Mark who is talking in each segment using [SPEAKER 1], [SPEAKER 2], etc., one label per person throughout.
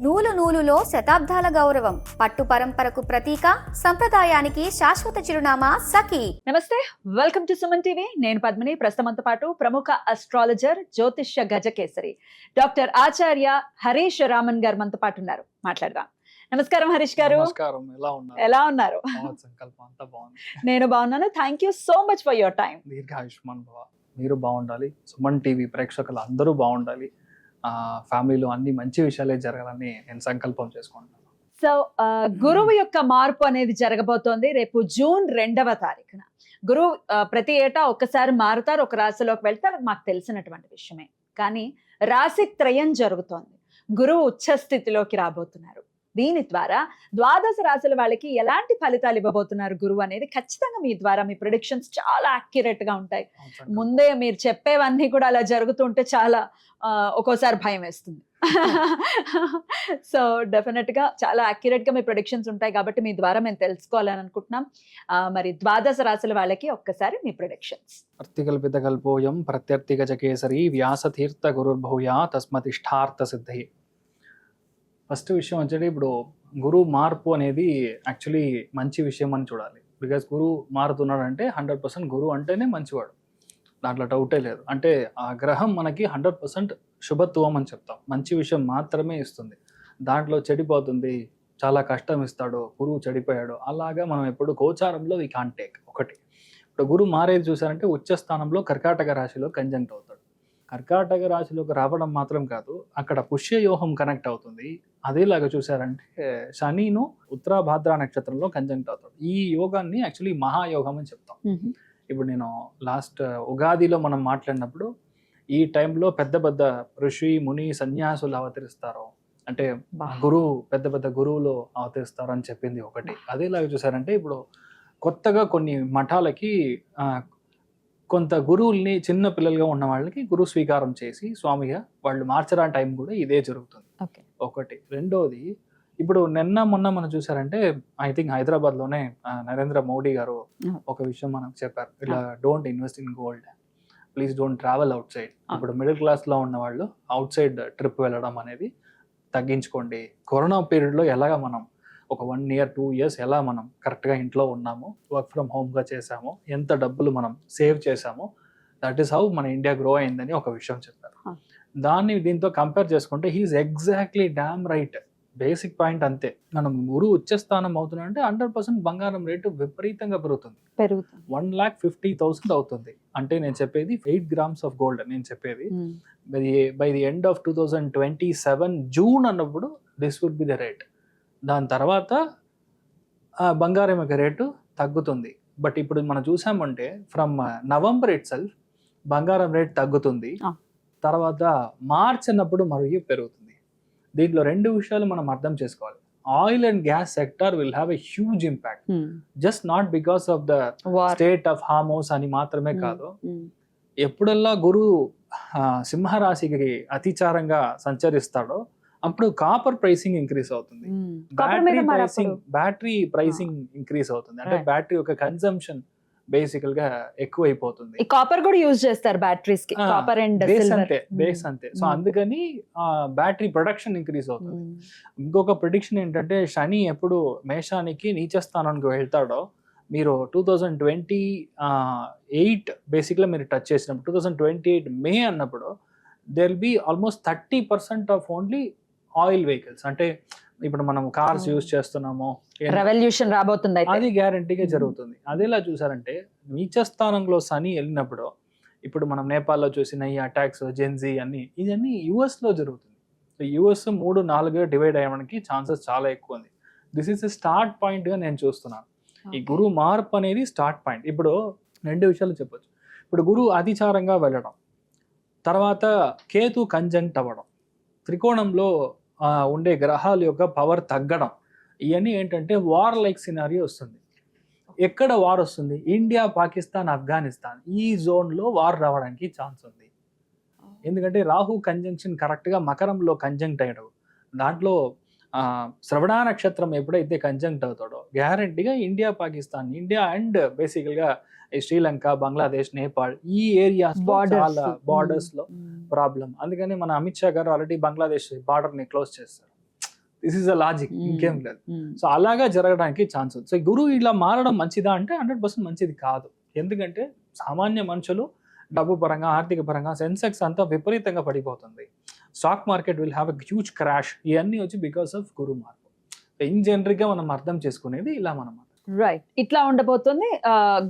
[SPEAKER 1] నూలు నూలులో శతాబ్దాల గౌరవం, పట్టు పరంపరకు ప్రతీక, సంప్రదాయానికి శాశ్వత చిరునామా సఖీ.
[SPEAKER 2] నమస్తే, వెల్కమ్ టు సుమన్ టీవీ. నేను పద్మిని. ప్రస్తుతంతో పాటు ప్రముఖ అస్ట్రాలజర్, జ్యోతిష్య గజకేసరి డాక్టర్ ఆచార్య హరీష్ రామన్ గారు మనతో పాటు ఉన్నారు. మాట్లాడదాం. నమస్కారం హరీష్ గారు.
[SPEAKER 3] నమస్కారం.
[SPEAKER 2] ఎలా ఉన్నారు?
[SPEAKER 3] సంకల్పం అంతా బాగుంది.
[SPEAKER 2] నేను బాగున్నాను. Thank you so much for your time.
[SPEAKER 3] దీర్ఘాయుష్మాన్ భవ. మీరు బాగుండాలి, సుమన్ టీవీ ప్రేక్షకులు అందరూ బాగుండాలి, ఫ్యామిలీలో అన్ని మంచి విషయాలే జరగాలని నేను సంకల్పం చేసుకుంటున్నాను.
[SPEAKER 2] సో గురువు యొక్క మార్పు అనేది జరగబోతోంది రేపు జూన్ 2వ తారీఖున. గురువు ప్రతి ఏటా ఒక్కసారి మారుతారు, ఒక రాశిలోకి వెళ్తారు, మాకు తెలిసినటువంటి విషయమే. కానీ రాశి త్రయం జరుగుతోంది. గురువు ఉచ్చ స్థితిలోకి రాబోతున్నారు. దీని ద్వారా ద్వాదశ రాశుల వాళ్ళకి ఎలాంటి ఫలితాలు ఇవ్వబోతున్నారు గురువు అనేది ఖచ్చితంగా మీ ద్వారా మీ ప్రిడిక్షన్స్ చాలా యాక్యురేట్ గా ఉంటాయి. ముందే మీరు చెప్పేవన్నీ కూడా అలా జరుగుతుంటే చాలా ఒక్కోసారి భయం వేస్తుంది. సో డెఫినెట్ గా చాలా యాక్యురేట్ గా మీ ప్రిడిక్షన్స్ ఉంటాయి కాబట్టి మీ ద్వారా మేము తెలుసుకోవాలని అనుకుంటున్నాం. మరి ద్వాదశ రాశుల వాళ్ళకి ఒక్కసారి మీ ప్రిడిక్షన్స్.
[SPEAKER 3] అర్థికల్పిత కల్పోయం ప్రత్యర్థి గజకేసరి వ్యాసతీర్థ గురుర్భూయా తస్మతిష్టార్థ సిద్ధి. ఫస్ట్ విషయం వచ్చేది, ఇప్పుడు గురువు మార్పు అనేది యాక్చువల్లీ మంచి విషయం అని చూడాలి. బికాస్ గురువు మారుతున్నాడంటే 100% గురువు అంటేనే మంచివాడు, దాంట్లో డౌటే లేదు. అంటే ఆ గ్రహం మనకి 100% శుభత్వం అని చెప్తాం. మంచి విషయం మాత్రమే ఇస్తుంది, దాంట్లో చెడిపోతుంది, చాలా కష్టం ఇస్తాడు, గురువు చెడిపోయాడు అలాగా మనం ఎప్పుడు గోచారంలో వి కాంట్ టేక్. ఒకటి, ఇప్పుడు గురువు మారేది చూసారంటే ఉచ్చ స్థానంలో కర్కాటక రాశిలో కంజంక్ట్ అవుతాడు. కర్కాటక రాశిలోకి రావడం మాత్రం కాదు, అక్కడ పుష్యయోహం కనెక్ట్ అవుతుంది. అదేలాగా చూసారంటే శనిను ఉత్తరాభాద్ర నక్షత్రంలో కంజంక్ట్ అవుతాడు. ఈ యోగాన్ని యాక్చువల్లీ మహాయోగం అని చెప్తాం. ఇప్పుడు నేను లాస్ట్ ఉగాదిలో మనం మాట్లాడినప్పుడు ఈ టైంలో పెద్ద పెద్ద ఋషి ముని సన్యాసులు అవతరిస్తారు, అంటే గురువు పెద్ద పెద్ద గురువులు అవతరిస్తారు అని చెప్పింది ఒకటి. అదేలాగా చూసారంటే ఇప్పుడు కొత్తగా కొన్ని మఠాలకి కొంత గురువుల్ని చిన్న పిల్లలుగా ఉన్న వాళ్ళకి గురువు స్వీకారం చేసి స్వామిగా వాళ్ళు మార్చరా టైం కూడా ఇదే జరుగుతుంది. ఒకటి. రెండోది, ఇప్పుడు నిన్న మొన్న మనం చూసారంటే ఐ థింక్ హైదరాబాద్లోనే నరేంద్ర మోడీ గారు ఒక విషయం మనకు చెప్పారు, ఇలా don't invest in gold, please don't travel out side. ఇప్పుడు మిడిల్ క్లాస్లో ఉన్న వాళ్ళు అవుట్ సైడ్ ట్రిప్ వెళ్ళడం అనేది తగ్గించుకోండి. కరోనా పీరియడ్లో ఎలాగ మనం ఒక 1 year 2 years ఎలా మనం కరెక్ట్గా ఇంట్లో ఉన్నాము, వర్క్ ఫ్రమ్ హోమ్గా చేసాము, ఎంత డబ్బులు మనం సేవ్ చేసామో, దట్ ఈస్ హౌ మన ఇండియా గ్రో అయిందని ఒక విషయం చెప్పారు. దాన్ని దీంతో కంపేర్ చేసుకుంటే he is exactly damn right. Basic point అంతే. మనం గురువు ఉచ్చస్థానం అవుతున్నా అంటే 100% బంగారం రేటు విపరీతంగా పెరుగుతుంది. 1,50,000 అవుతుంది. అంటే నేను చెప్పేది 8 grams ఆఫ్ గోల్డ్. నేను చెప్పేది by the end of 2027 June అన్నప్పుడు this would be the rate. దాని తర్వాత బంగారం యొక్క రేటు తగ్గుతుంది. బట్ ఇప్పుడు మనం చూసామంటే ఫ్రమ్ నవంబర్ ఇట్ సెల్ఫ్ బంగారం రేట్ తగ్గుతుంది, తర్వాత మార్చ్ అన్నప్పుడు మరియు పెరుగుతుంది. దీంట్లో 2 విషయాలు మనం అర్థం చేసుకోవాలి. Oil and gas sector will have a huge impact, just not because of the state of Hormuz అని మాత్రమే కాదు. ఎప్పుడల్లా గురువు సింహరాశికి అతిచారంగా సంచరిస్తాడో అప్పుడు కాపర్ ప్రైసింగ్ ఇంక్రీజ్ అవుతుంది, బ్యాటరీ ప్రైసింగ్ ఇంక్రీజ్ అవుతుంది. అంటే బ్యాటరీ యొక్క కన్సంప్షన్ బేసికల్ గా ఎక్కువైపోతుంది.
[SPEAKER 2] కాపర్ కూడా యూజ్ చేస్తారు బ్యాటరీస్ కి, కాపర్ అండ్
[SPEAKER 3] బేస్ అంతే. సో అందుకని బ్యాటరీ ప్రొడక్షన్ ఇంక్రీజ్ అవుతుంది. ఇంకొక ప్రిడిక్షన్ ఏంటంటే, శని ఎప్పుడు మేషానికి నీచ స్థానానికి వెళ్తాడో, మీరు 2028 బేసిక్గా మీరు టచ్ చేసినప్పుడు 2028 మే అన్నప్పుడు there will be almost 30% of only oil vehicles. అంటే ఇప్పుడు మనం కార్స్ యూజ్ చేస్తున్నాము,
[SPEAKER 2] రెవల్యూషన్ రాబోతుంది,
[SPEAKER 3] అది గ్యారంటీగా జరుగుతుంది. అదేలా చూసారంటే నీచ స్థానంలో శని వెళ్ళినప్పుడు, ఇప్పుడు మనం నేపాల్లో చూసిన ఈ అటాక్స్, జెన్జీ ఇవన్నీ యుఎస్ లో జరుగుతుంది. సో యుఎస్ 3-4గా డివైడ్ అయ్యడానికి ఛాన్సెస్ చాలా ఎక్కువ ఉంది. This is a start point గా నేను చూస్తున్నాను. ఈ గురువు మార్పు అనేది స్టార్ట్ పాయింట్. ఇప్పుడు 2 విషయాలు చెప్పొచ్చు. ఇప్పుడు గురువు అతిచారంగా వెళ్ళడం, తర్వాత కేతు కంజంక్ట్ అవ్వడం, త్రికోణంలో ఉండే గ్రహాల యొక్క పవర్ తగ్గడం, ఇవన్నీ ఏంటంటే వార్ లైక్ సినారియో వస్తుంది. ఎక్కడ వార్ వస్తుంది? ఇండియా, పాకిస్తాన్, ఆఫ్ఘనిస్తాన్ ఈ జోన్లో వార్ రావడానికి ఛాన్స్ ఉంది. ఎందుకంటే రాహు కంజంక్షన్ కరెక్ట్గా మకరంలో కంజంక్ట్ అయ్యడం, దాంట్లో శ్రవణ నక్షత్రం ఎప్పుడైతే కంజంక్ట్ అవుతాడో గ్యారంటీగా ఇండియా, పాకిస్తాన్, ఇండియా అండ్ బేసికల్గా శ్రీలంక, బంగ్లాదేశ్, నేపాల్ ఈ ఏరియాస్ చాలా బార్డర్స్ లో ప్రాబ్లం. అందుకని మన అమిత్ షా గారు ఆల్రెడీ బంగ్లాదేశ్ బార్డర్ ని క్లోజ్ చేస్తారు. This is a logic,
[SPEAKER 2] Hmm.
[SPEAKER 3] ఇంకేం లేదు.
[SPEAKER 2] Hmm.
[SPEAKER 3] సో అలాగా జరగడానికి ఛాన్స్ ఉంది. సో గురువు ఇలా మారడం మంచిదా అంటే 100% మంచిది కాదు. ఎందుకంటే సామాన్య మనుషులు డబ్బు పరంగా, ఆర్థిక పరంగా సెన్సెక్స్ అంతా విపరీతంగా పడిపోతుంది. Stock market will have a huge crash. ఇవన్నీ వచ్చి బికాస్ ఆఫ్ గురు మార్పు. ఇన్ జనరిక్గా మనం అర్థం చేసుకునేది ఇలా మనం.
[SPEAKER 2] రైట్, ఇట్లా ఉండబోతుంది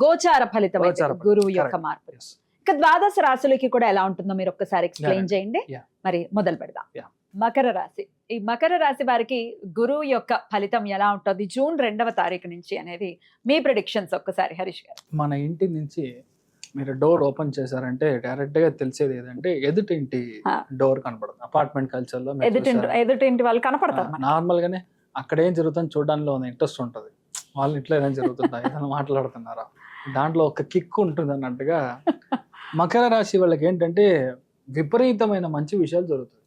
[SPEAKER 2] గోచార ఫలితం అయితే,
[SPEAKER 3] గోచార ఫలితం,
[SPEAKER 2] గురువు యొక్క
[SPEAKER 3] correct.
[SPEAKER 2] మార్పు.
[SPEAKER 3] Yes.
[SPEAKER 2] ఇక ద్వాదశ రాశులకి కూడా ఎలా ఉంటుందో మీరు ఒక్కసారి ఎక్స్ప్లెయిన్ చేయండి.
[SPEAKER 3] Yeah.
[SPEAKER 2] మరి మొదలు పెడదాం.
[SPEAKER 3] Yeah.
[SPEAKER 2] మకర రాశి. ఈ మకర రాశి వారికి గురువు యొక్క ఫలితం ఎలా ఉంటుంది జూన్ 2వ తారీఖు నుంచి అనేది మీ ప్రిడిక్షన్స్ ఒక్కసారి హరీష్ గారు.
[SPEAKER 3] మన ఇంటి నుంచి మీరు డోర్ ఓపెన్ చేశారంటే డైరెక్ట్ గా తెలిసేది ఏదంటే ఎదుటింటి
[SPEAKER 2] Ah.
[SPEAKER 3] డోర్ కనపడుతుంది. అపార్ట్మెంట్ కల్చర్ లో
[SPEAKER 2] ఎదుటింటి వాళ్ళు కనపడతారు మనకి.
[SPEAKER 3] నార్మల్ గానే అక్కడ ఏం జరుగుతుంది చూడడానికి ఉంది ఇంట్రెస్ట్ ఉంటుంది. వాళ్ళ ఇంట్లో ఏదైనా జరుగుతుందా, ఏదైనా మాట్లాడుతున్నారా, దాంట్లో ఒక కిక్ ఉంటుంది అన్నట్టుగా మకర రాశి వాళ్ళకి ఏంటంటే విపరీతమైన మంచి విషయాలు జరుగుతుంది.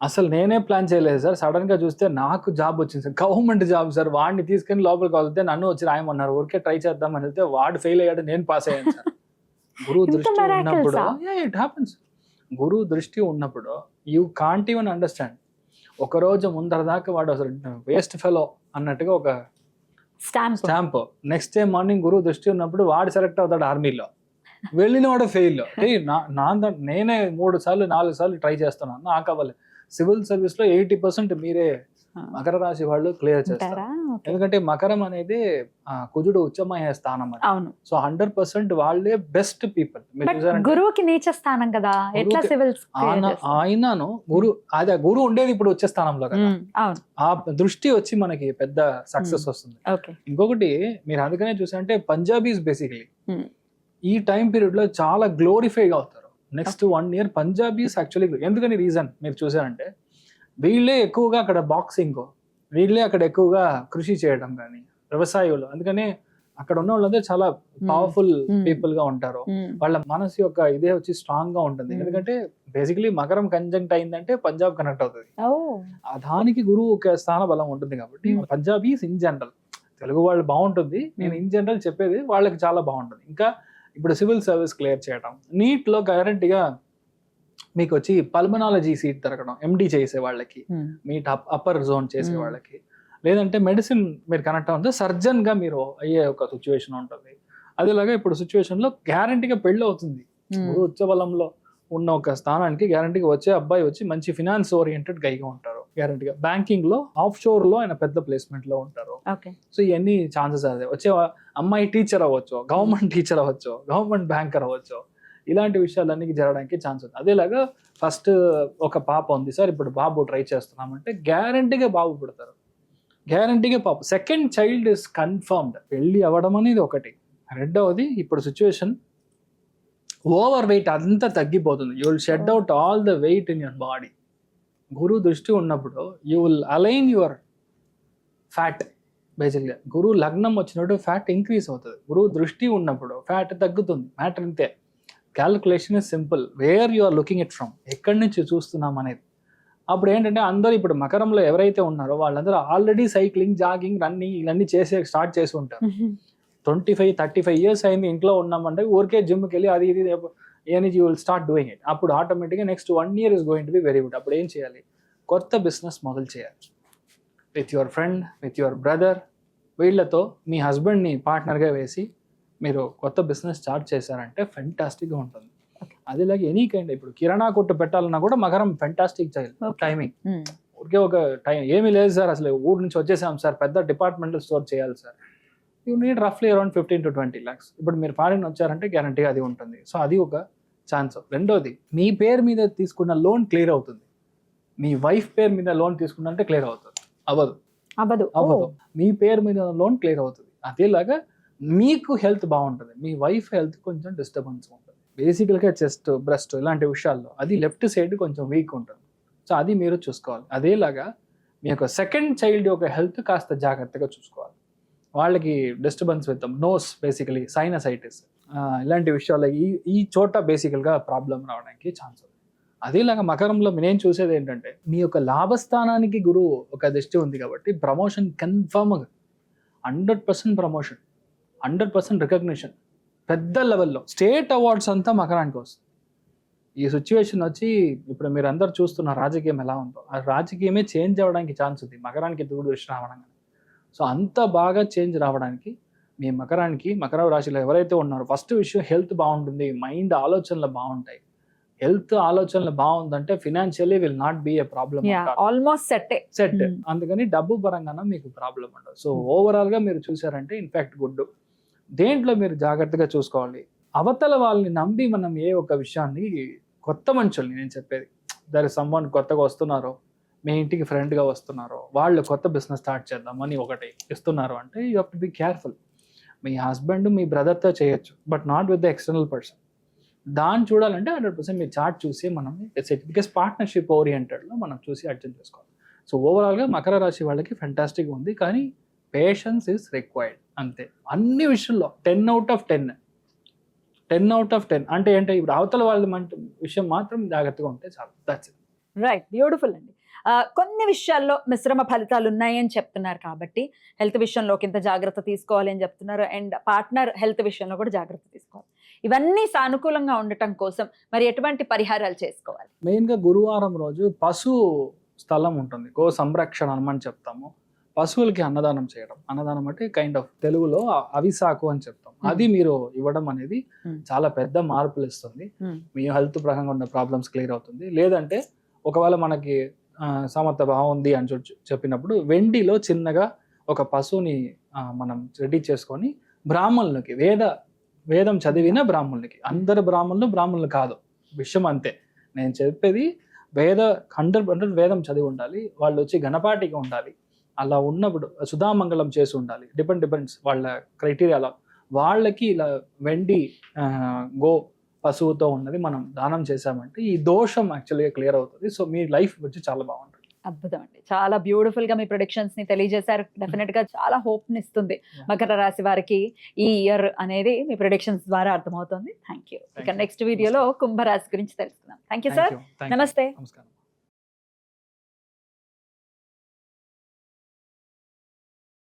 [SPEAKER 3] అసలు నేనే ప్లాన్ చేయలేదు సార్, సడన్ గా చూస్తే నాకు జాబ్ వచ్చింది సార్, గవర్నమెంట్ జాబ్ సార్, వాడిని తీసుకొని లోపలికి వదిలితే నన్ను వచ్చి రాయమన్నారు, ఊరికే ట్రై చేద్దామని వెళ్తే వాడు ఫెయిల్ అయ్యాడు, నేను పాస్ అయ్యాను సార్. గురువు
[SPEAKER 2] ఇంత
[SPEAKER 3] దృష్టి
[SPEAKER 2] miracles
[SPEAKER 3] ఉన్నప్పుడు
[SPEAKER 2] ఆ?
[SPEAKER 3] It happens. గురువు దృష్టి ఉన్నప్పుడు యూ కాంట్ ఈవెన్ అండర్స్టాండ్. ఒక రోజు ముందర దాకా వాడు అసలు వేస్ట్ ఫెలో అన్నట్టుగా ఒక
[SPEAKER 2] stamp.
[SPEAKER 3] Stamp. Next day morning గురువు దృష్టి ఉన్నప్పుడు వాడు సెలెక్ట్ అవుతాడు ఆర్మీలో, వెళ్ళిన వాడు ఫెయిల్. నేనే 3 సార్లు 4 సార్లు ట్రై చేస్తున్నాను, నాకు అవ్వలేదు. సివిల్ సర్వీస్ లో 80% మీరే మకర రాశి వాళ్ళు క్లియర్ చేస్తారు. ఎందుకంటే మకరం అనేది కుజుడు ఉచ్చమయ్యే స్థానం అది.
[SPEAKER 2] అవును.
[SPEAKER 3] సో 100% వాళ్ళే బెస్ట్ పీపుల్. మీరు
[SPEAKER 2] బట్
[SPEAKER 3] చూసారంటే
[SPEAKER 2] గురువుకి నీచ స్థానం కదా, ఎట్లా
[SPEAKER 3] గురువుకి-
[SPEAKER 2] సివిల్స్?
[SPEAKER 3] ఆయనను గురు అదే గురువు ఉండేది ఇప్పుడు వచ్చే స్థానంలో కదా,
[SPEAKER 2] అవును.
[SPEAKER 3] ఆ దృష్టి వచ్చి మనకి పెద్ద సక్సెస్ వస్తుంది.
[SPEAKER 2] ఓకే.
[SPEAKER 3] ఇంకొకటి మీరు అందుకనే చూసారంటే పంజాబీస్ బేసికలీ
[SPEAKER 2] Hmm.
[SPEAKER 3] ఈ టైం పీరియడ్ లో చాలా గ్లోరిఫై అవుతారు. నెక్స్ట్ 1 year పంజాబీస్ యాక్చువల్లీ ఎందుకని రీజన్ మీరు చూసారంటే వీళ్ళే ఎక్కువగా అక్కడ బాక్సింగ్, వీళ్ళే అక్కడ ఎక్కువగా కృషి చేయడం కానీ వ్యవసాయంలో, అందుకనే అక్కడ ఉన్న వాళ్ళందరూ చాలా పవర్ఫుల్ పీపుల్ గా ఉంటారు. వాళ్ళ మనసు యొక్క ఇదే వచ్చి స్ట్రాంగ్ గా ఉంటుంది. ఎందుకంటే బేసికలీ మకరం కంజంక్ట్ అయిందంటే పంజాబ్ కనెక్ట్ అవుతుంది. దానికి గురువు ఒక స్థాన బలం ఉంటుంది కాబట్టి పంజాబీస్ ఇన్ జనరల్, తెలుగు వాళ్ళు బాగుంటుంది, నేను ఇన్ జనరల్ చెప్పేది వాళ్ళకి చాలా బాగుంటుంది. ఇంకా ఇప్పుడు సివిల్ సర్వీస్ క్లియర్ చేయడం, నీట్లో గ్యారంటీగా మీకు వచ్చి పల్మనాలజీ సీట్ దొరకడం, ఎండి చేసే వాళ్ళకి, మీ అప్పర్ జోన్ చేసే వాళ్ళకి, లేదంటే మెడిసిన్ మీరు కనెక్ట్ అవుతే సర్జన్ గా మీరు అయ్యే ఒక సిచ్యువేషన్ ఉంటుంది. అదేలాగా ఇప్పుడు సిచ్యువేషన్ లో గ్యారంటీగా పెళ్లి అవుతుంది. ఉచ్చబలంలో ఉన్న ఒక స్థానానికి గ్యారంటీగా వచ్చే అబ్బాయి వచ్చి మంచి ఫినాన్స్ ఓరియంటెడ్ గైగా ఉంటారు. గ్యారంటీగా బ్యాంకింగ్ లో ఆఫ్ షోర్ లో ఆయన పెద్ద ప్లేస్మెంట్ లో ఉంటారు. సో ఇవన్నీ ఛాన్సెస్ అదే. వచ్చే అమ్మాయి టీచర్ అవ్వచ్చు, గవర్నమెంట్ టీచర్ అవ్వచ్చు, గవర్నమెంట్ బ్యాంకర్ అవ్వచ్చు, ఇలాంటి విషయాలన్నీ జరగడానికి ఛాన్స్ ఉంది. అదేలాగా ఫస్ట్ ఒక పాప ఉంది సార్, ఇప్పుడు బాబు ట్రై చేస్తున్నామంటే గ్యారంటీగా బాబు పుడతారు, గ్యారంటీగా పాప. Second child is confirmed. పెళ్లి అవ్వడం అనేది ఒకటి. రెండవది ఇప్పుడు సిచ్యువేషన్ ఓవర్ వెయిట్ అంతా తగ్గిపోతుంది. You will shed out all the weight in your body. గురువు దృష్టి ఉన్నప్పుడు you will align your fat. బేసిక్గా గురువు లగ్నం వచ్చినప్పుడు ఫ్యాట్ ఇంక్రీజ్ అవుతుంది, గురువు దృష్టి ఉన్నప్పుడు ఫ్యాట్ తగ్గుతుంది. మ్యాటర్ ఇంతే. Calculation is simple. Where you are looking it from, ఎక్కడి నుంచి చూస్తున్నాం అనేది. అప్పుడు ఏంటంటే అందరూ ఇప్పుడు మకరంలో ఎవరైతే ఉన్నారో వాళ్ళందరూ ఆల్రెడీ సైక్లింగ్, జాగింగ్, రన్నింగ్ ఇవన్నీ స్టార్ట్ చేసి ఉంటారు. 25-35 years అయింది ఇంట్లో ఉన్నామంటే ఊరికే జిమ్కి వెళ్ళి అది ఇది ఏని you will start doing it. అప్పుడు ఆటోమేటిక్గా next 1 year is going to be very good. అప్పుడు ఏం చేయాలి? కొత్త బిజినెస్ మొదలు చేయాలి. With your friend, with your brother, వీళ్ళతో మీ హస్బెండ్ని పార్ట్నర్గా వేసి మీరు కొత్త బిజినెస్ స్టార్ట్ చేశారంటే ఫెంటాస్టిక్గా ఉంటుంది. అదేలాగా ఎనీ కైండ్ ఇప్పుడు కిరాణా కొట్టు పెట్టాలన్నా కూడా మకరం ఫెంటాస్టిక్ టైమింగ్. ఊరికే ఒక టైం ఏమీ లేదు సార్, అసలు ఊరు నుంచి వచ్చేసాం సార్, పెద్ద డిపార్ట్మెంటల్ స్టోర్ చేయాలి సార్, యూ నీడ్ రఫ్లీ అరౌండ్ 15 to 20 lakhs. ఇప్పుడు మీరు ఫారిన్ వచ్చారంటే గ్యారంటీగా అది ఉంటుంది. సో అది ఒక ఛాన్స్. రెండోది, మీ పేరు మీద తీసుకున్న లోన్ క్లియర్ అవుతుంది. మీ వైఫ్ పేరు మీద లోన్ తీసుకున్నంటే క్లియర్ అవుతుంది. అవ్వదు. మీ పేరు మీద లోన్ క్లియర్ అవుతుంది. అదేలాగా మీకు హెల్త్ బాగుంటుంది, మీ వైఫ్ హెల్త్ కొంచెం డిస్టర్బెన్స్ ఉంటుంది. బేసికల్గా చెస్ట్, బ్రెస్ట్ ఇలాంటి విషయాల్లో అది లెఫ్ట్ సైడ్ కొంచెం వీక్ ఉంటుంది. సో అది మీరు చూసుకోవాలి. అదేలాగా మీ యొక్క సెకండ్ చైల్డ్ యొక్క హెల్త్ కాస్త జాగ్రత్తగా చూసుకోవాలి. వాళ్ళకి disturbance with nose, basically sinusitis, ఇలాంటి విషయాలు ఈ చోట బేసికల్గా ప్రాబ్లం రావడానికి ఛాన్స్ ఉంది. అదేలాగా మకరంలో నేను చూసేది ఏంటంటే మీ యొక్క లాభస్థానానికి గురువు ఒక దృష్టి ఉంది కాబట్టి ప్రమోషన్ కన్ఫర్మ్గా 100% ప్రమోషన్, 100% రికగ్నిషన్, పెద్ద లెవెల్లో స్టేట్ అవార్డ్స్ అంతా మకరానికి వస్తుంది. ఈ సిచ్యువేషన్ వచ్చి ఇప్పుడు మీరు అందరు చూస్తున్న రాజకీయం ఎలా ఉందో ఆ రాజకీయమే చేంజ్ అవ్వడానికి ఛాన్స్ ఉంది మకరానికి దూరదృష్టి రావడం. సో అంత బాగా చేంజ్ రావడానికి మీ మకర రాశిలో ఎవరైతే ఉన్నారో ఫస్ట్ విషయం హెల్త్ బాగుంటుంది, మైండ్ ఆలోచనలు బాగుంటాయి. హెల్త్ ఆలోచనలు బాగుందంటే financially will not be A problem,
[SPEAKER 2] almost
[SPEAKER 3] set. అందుకని డబ్బు పరంగా మీకు ప్రాబ్లం ఉండదు. సో ఓవరాల్ గా మీరు చూసారంటే ఇన్ఫాక్ట్ గుడ్. దేంట్లో మీరు జాగ్రత్తగా చూసుకోవాలి, అవతల వాళ్ళని నమ్మి మనం ఏ ఒక్క విషయాన్ని, కొత్త మనుషుల్ని నేను చెప్పేది, దర్ ఇస్ సమ్వన్ కొత్తగా వస్తున్నారో, మీ ఇంటికి ఫ్రెండ్గా వస్తున్నారో, వాళ్ళు కొత్త బిజినెస్ స్టార్ట్ చేద్దామని ఒకటి ఇస్తున్నారు అంటే you have to be careful. మీ హస్బెండ్ మీ బ్రదర్తో చేయొచ్చు, but not with the external person. దాన్ని చూడాలంటే 100% మీ చార్ట్ చూసి మనం బికాస్ పార్ట్నర్షిప్ ఓరియంటెడ్లో మనం చూసి అడ్జస్ట్ చేసుకోవాలి. సో ఓవరాల్గా మకర రాశి వాళ్ళకి ఫెంటాస్టిక్ ఉంది, కానీ పేషెన్స్ ఈస్ రిక్వైర్డ్ అంతే. అన్ని విషయంలో 10 out of 10 అంటే ఏంటంటే ఇప్పుడు అవతల వాళ్ళ విషయం మాత్రం జాగ్రత్తగా ఉంటే చాలు. That's it.
[SPEAKER 2] రైట్, బ్యూటిఫుల్ అండి. కొన్ని విషయాల్లో మిశ్రమ ఫలితాలు ఉన్నాయని చెప్తున్నారు కాబట్టి హెల్త్ విషయంలో ఇంత జాగ్రత్త తీసుకోవాలి అని చెప్తున్నారు, అండ్ పార్ట్నర్ హెల్త్ విషయంలో కూడా జాగ్రత్త తీసుకోవాలి. ఇవన్నీ సానుకూలంగా ఉండటం కోసం మరి ఎటువంటి పరిహారాలు చేసుకోవాలి?
[SPEAKER 3] మెయిన్గా గురువారం రోజు పశు స్థలం ఉంటుంది, గో సంరక్షణ అని చెప్తాము. పశువులకి అన్నదానం చేయడం, అన్నదానం అంటే కైండ్ ఆఫ్ తెలుగులో అవిసాకు అని చెప్తాం. అది మీరు ఇవ్వడం అనేది చాలా పెద్ద మార్పులు ఇస్తుంది. మీ హెల్త్ పరంగా ఉన్న ప్రాబ్లమ్స్ క్లియర్ అవుతుంది. లేదంటే ఒకవేళ మనకి సమర్థ బాగుంది అని చెప్పినప్పుడు వెండిలో చిన్నగా ఒక పశువుని మనం రెడీ చేసుకొని బ్రాహ్మణులకి, వేదం చదివిన బ్రాహ్మణులకి, అందరు బ్రాహ్మణులు కాదు, విషయం అంతే. నేను చెప్పేది 100% వేదం చదివి ఉండాలి, వాళ్ళు వచ్చి గణపాటిగా ఉండాలి. అలా ఉన్నప్పుడు సుధామంగళం చేసి ఉండాలి. డిపెండ్స్ వాళ్ళ క్రైటీరియాలో. వాళ్ళకి ఇలా వెండి గో పశువుతో ఉన్నది మనం దానం చేశామంటే ఈ దోషం యాక్చువల్గా క్లియర్ అవుతుంది. సో మీ లైఫ్ వచ్చి చాలా బాగుంటుంది.
[SPEAKER 2] అద్భుతం అండి, చాలా బ్యూటిఫుల్ గా మీ ప్రొడిక్షన్స్ ని తెలియజేశారు. డెఫినెట్ గా చాలా హోప్ ని ఇస్తుంది మకర రాశి వారికి ఈ ఇయర్ అనేది మీ ప్రొడిక్షన్స్ ద్వారా అర్థమవుతుంది. Thank you. ఇక నెక్స్ట్ వీడియోలో కుంభరాశి గురించి తెలుసుకుందాం. Thank you sir. నమస్తే.
[SPEAKER 3] నమస్కారం.